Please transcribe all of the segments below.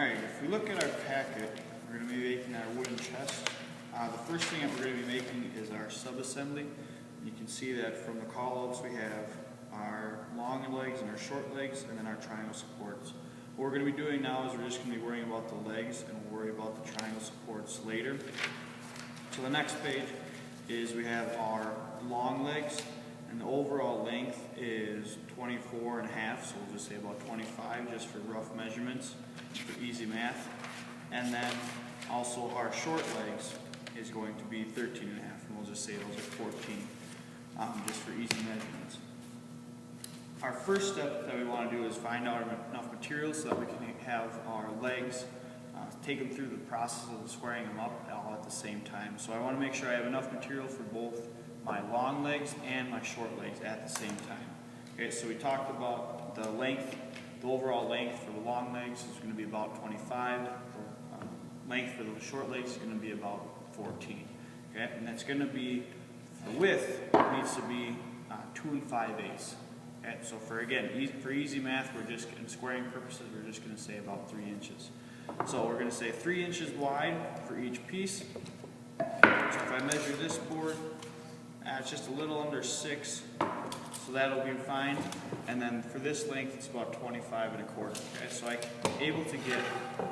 Alright, if we look at our packet, we're going to be making our wooden chest. The first thing that we're going to be making is our sub-assembly. You can see that from the callouts we have our long legs and our short legs, and then our triangle supports. What we're going to be doing now is we're just going to be worrying about the legs, and we'll worry about the triangle supports later. So the next page is we have our long legs, and the overall length is 24 and a half, so we'll just say about 25 just for rough measurements, for easy math. And then also our short legs is going to be 13 and a half, and we'll just say those are 14, just for easy measurements. Our first step that we want to do is find out enough materials so that we can have our legs, take them through the process of squaring them up all at the same time. So I want to make sure I have enough material for both my long legs and my short legs at the same time. Okay, so we talked about the length, the overall length for the long legs is going to be about 25. Length for the short legs is going to be about 14. Okay, and that's going to be, the width needs to be 2 5/8. Okay, so for easy math, we're just, in squaring purposes, we're just going to say about 3 inches. So we're going to say 3 inches wide for each piece. So if I measure this board, it's just a little under 6, so that'll be fine. And then for this length, it's about 25 and a quarter. Okay, so I'm able to get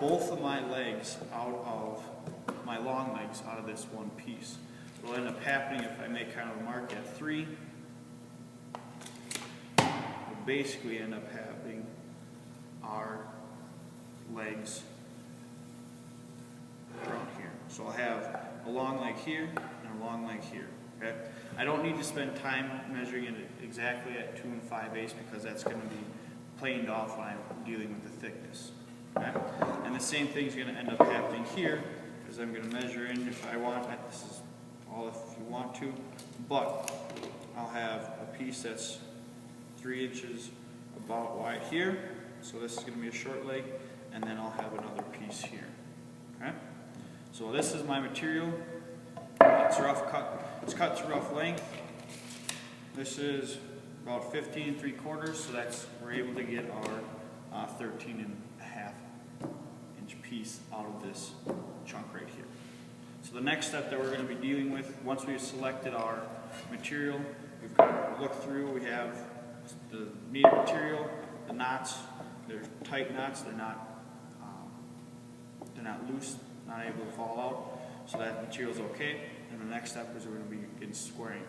both of my legs out of my long legs out of this one piece. What'll end up happening if I make kind of a mark at 3, we'll basically end up having our legs around here. So I'll have a long leg here and a long leg here. Okay? I don't need to spend time measuring it exactly at 2 5/8 because that's going to be planed off when I'm dealing with the thickness. Okay? And the same thing is going to end up happening here because I'm going to measure in if I want. This is all if you want to, but I'll have a piece that's 3 inches about wide here. So this is going to be a short leg, and then I'll have another piece here. Okay? So this is my material. It's rough cut. It's cut to rough length. This is about 15 3/4, so that's we're able to get our 13 and a half inch piece out of this chunk right here. So the next step that we're going to be dealing with, once we've selected our material, we've got to look through. We have the needed material, the knots. They're tight knots. They're not loose, not able to fall out. So that material's okay. And the next step is we're going to be squaring.